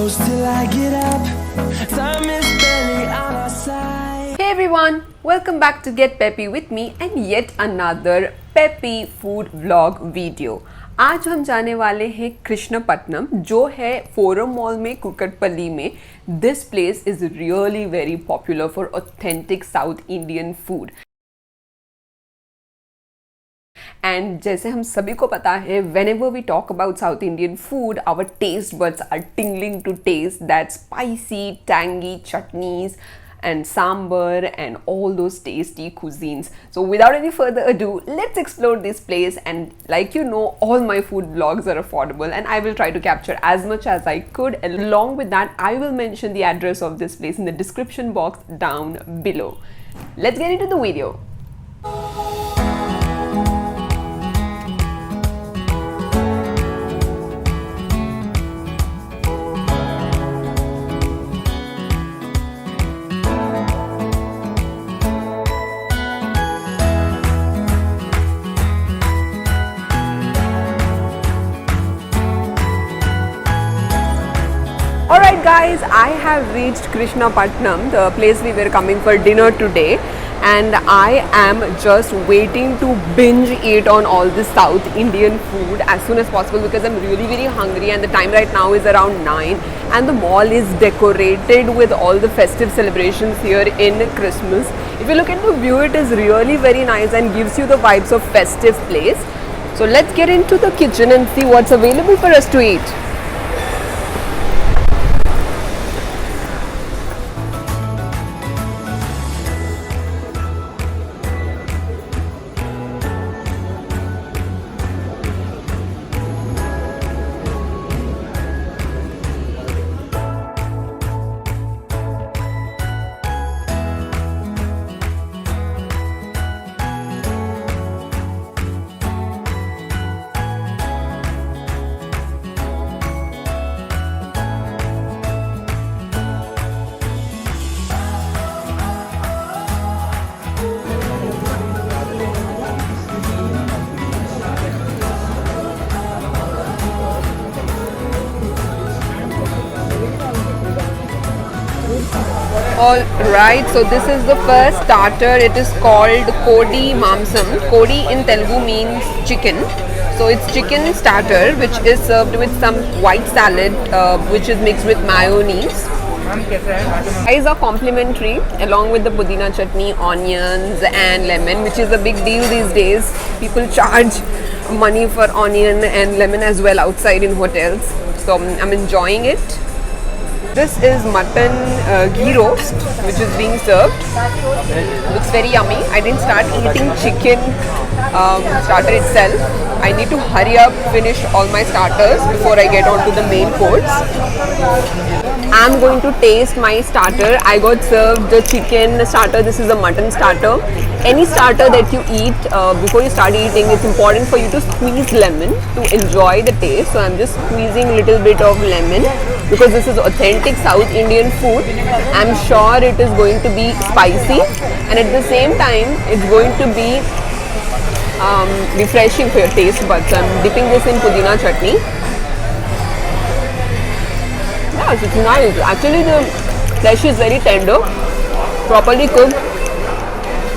close till I get up. Time is barely on our side. Hey everyone, welcome back to Get Peppy with me and yet another peppy food vlog video. आज हम जाने वाले हैं कृष्णपट्टनम जो है forum mall में कुकटपल्ली में. This place is really very popular for authentic south Indian food. And जैसे हम सभी को पता है, whenever we talk about South Indian food, our taste buds are tingling to taste that spicy, tangy chutneys and sambar and all those tasty cuisines. So without any further ado, let's explore this place. And like you know, all my food vlogs are affordable and I will try to capture as much as I could. Along with that, I will mention the address of this place in the description box down below. Let's get into the video. Alright guys, I have reached Krishnapatnam, the place we were coming for dinner today, and I am just waiting to binge eat on all this South Indian food as soon as possible because I'm really very hungry and the time right now is around 9 and the mall is decorated with all the festive celebrations here in Christmas. If you look at the view, it is really very nice and gives you the vibes of festive place. So let's get into the kitchen and see what's available for us to eat. Alright, so this is the first starter. It is called Kodi Mamsam. Kodi in Telugu means chicken. So it's chicken starter which is served with some white salad which is mixed with mayonnaise. Fries are complimentary along with the pudina chutney, onions and lemon, which is a big deal these days. People charge money for onion and lemon as well outside in hotels. So I'm enjoying it. This is mutton ghee roast which is being served. Looks very yummy. I didn't start eating chicken starter itself. I need to hurry up, finish all my starters before I get on to the main course. I'm going to taste my starter. I got served the chicken starter. This is a mutton starter. Any starter that you eat, before you start eating, it's important for you to squeeze lemon to enjoy the taste. So I'm just squeezing a little bit of lemon because this is authentic South Indian food. I'm sure it is going to be spicy and at the same time it's going to be refreshing for your taste buds. So I'm dipping this in pudina chutney. Yes, it's nice. Actually the flesh is very tender, properly cooked.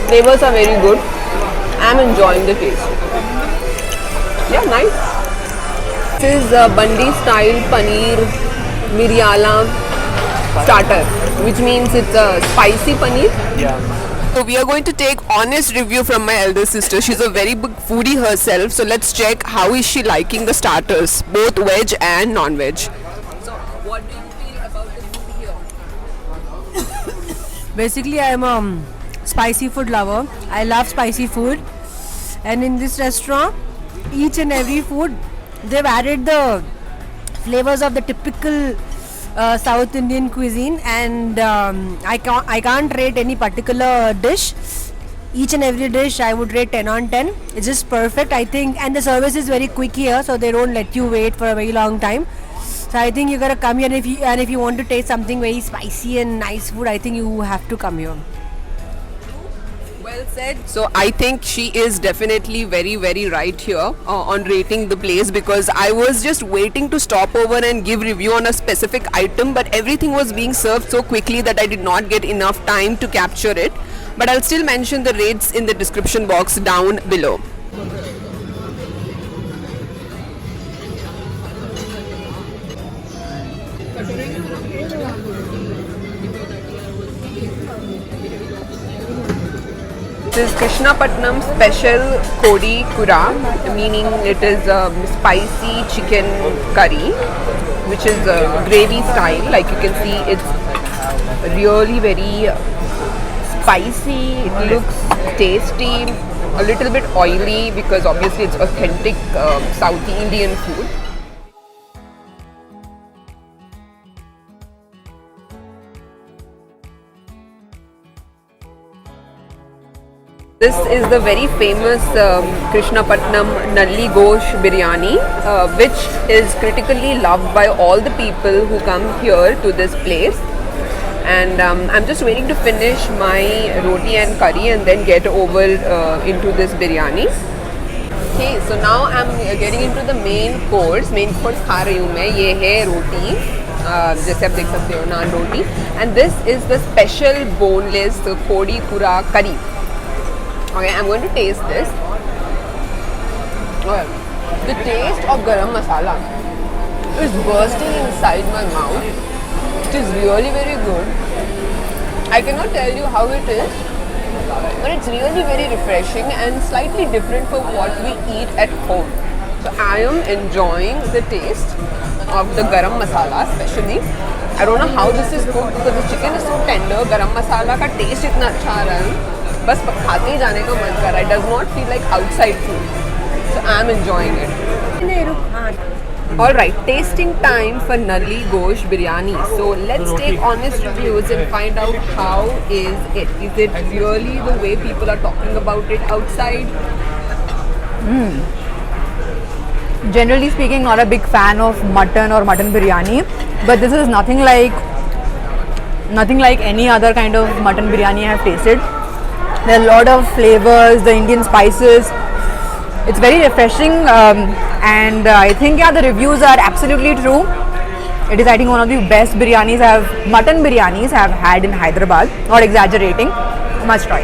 Flavors are very good. I'm enjoying the taste. Yeah, nice. This is Bandi style paneer miryala starter, which means it's a spicy paneer. Yeah. So we are going to take honest review from my elder sister. She's a very big foodie herself. So let's check how is she liking the starters, both veg and non-veg. So what do you feel about the food here? Basically, I am a spicy food lover. I love spicy food, and in this restaurant, each and every food they've added the flavors of the typical South Indian cuisine, and I can't rate any particular dish. Each and every dish I would rate 10 on 10. It's just perfect, I think, and the service is very quick here, so they don't let you wait for a very long time. So I think you gotta come here, and if you want to taste something very spicy and nice food, I think you have to come here. Well said. So I think she is definitely very, very right here on rating the place, because I was just waiting to stop over and give review on a specific item, but everything was being served so quickly that I did not get enough time to capture it. But I'll still mention the rates in the description box down below. This is Krishnapatnam special Kodi Kura, meaning it is spicy chicken curry, which is gravy style. Like you can see, it's really very spicy. It looks tasty, a little bit oily because obviously it's authentic South Indian food. This is the very famous Krishnapatnam Nalli Gosh biryani, which is critically loved by all the people who come here to this place. And I'm just waiting to finish my roti and curry and then get over into this biryani. Okay, so now I'm getting into the main course. Main course खा रही हूँ मैं. ये है रोटी, जैसे आप देख सकते हो, नान रोटी. And this is the special boneless Kodi Kura curry. Okay, I'm going to taste this. Well, the taste of garam masala is bursting inside my mouth. It is really very good. I cannot tell you how it is, but it's really very refreshing and slightly different from what we eat at home. So I am enjoying the taste of the garam masala especially. I don't know how this is cooked because the chicken is so tender. Garam masala का taste इतना अच्छा आ रहा है. बस खाते ही जाने का मन कर रहा है. It does not feel like outside food. So I am enjoying it. Alright, tasting time for Nalli Gosh biryani. So let's take honest reviews and find out how is it. Is it really the way people are talking about it outside? Generally speaking, not a big fan of mutton or mutton biryani, but this is nothing like any other kind of mutton biryani I have tasted. There are a lot of flavors, the Indian spices. It's very refreshing, and I think the reviews are absolutely true. It is, I think, one of the best mutton biryanis I have had in Hyderabad. Not exaggerating, must try.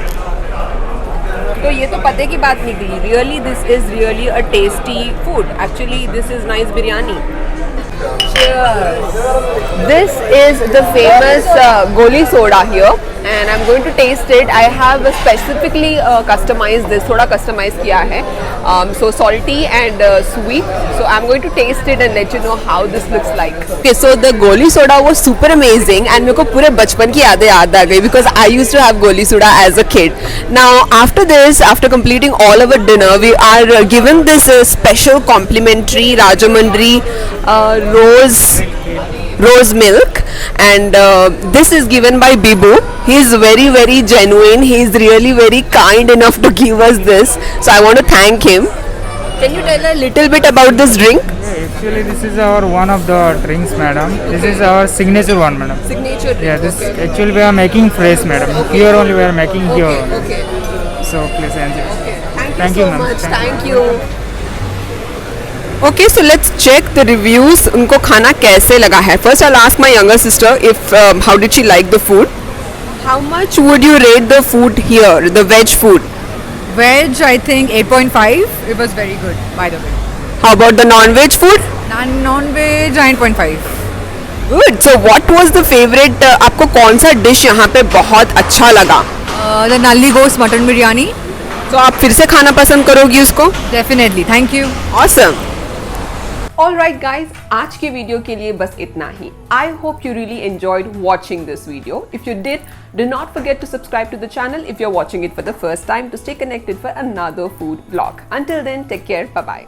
तो ये तो पते की बात निकली. Really, this is really a tasty food. Actually, this is nice biryani. Cheers. This is the famous Goli soda here, and I'm going to taste it. I have specifically customized this. थोड़ा customize किया है. So salty and sweet. So I'm going to taste it and let you know how this looks like. Okay, so the Goli soda was super amazing, and मेरे को पूरे बचपन की यादें याद आ गई because I used to have Goli soda as a kid. Now after this, after completing all our dinner, we are given this special complimentary Rajamundry rose milk, and this is given by Bibu. He is very, very genuine. He is really very kind enough to give us this, so I want to thank him. Can you tell a little bit about this drink? Actually, this is our one of the drinks, madam. This is our signature one, madam. Signature drink. Yeah, this okay. actually we are making fresh, madam. Okay. Here only we are making here. Okay, Only. okay. So please enjoy. Okay. Thank Thank you you, so ma'am. much. Thank Thank you. Okay, so let's check the reviews. उनको खाना कैसे लगा है? First, I'll ask my younger sister if how did she like the food. How much would you rate the food here, the veg food? Veg, I think 8.5. It was very good, by the way. How about the non-veg food? Non-veg, 9.5. Good. So what was the favorite? आपको कौन सा dish यहाँ पे बहुत अच्छा लगा? The Nalli Gosh mutton biryani. तो आप फिर से खाना पसंद करोगी उसको? Definitely. Thank you. Awesome. Alright guys, आज की वीडियो के लिए बस इतना ही. I hope you really enjoyed watching this video. If you did, do not forget to subscribe to the channel if you're watching it for the first time to stay connected for another food vlog. Until then, take care. Bye bye.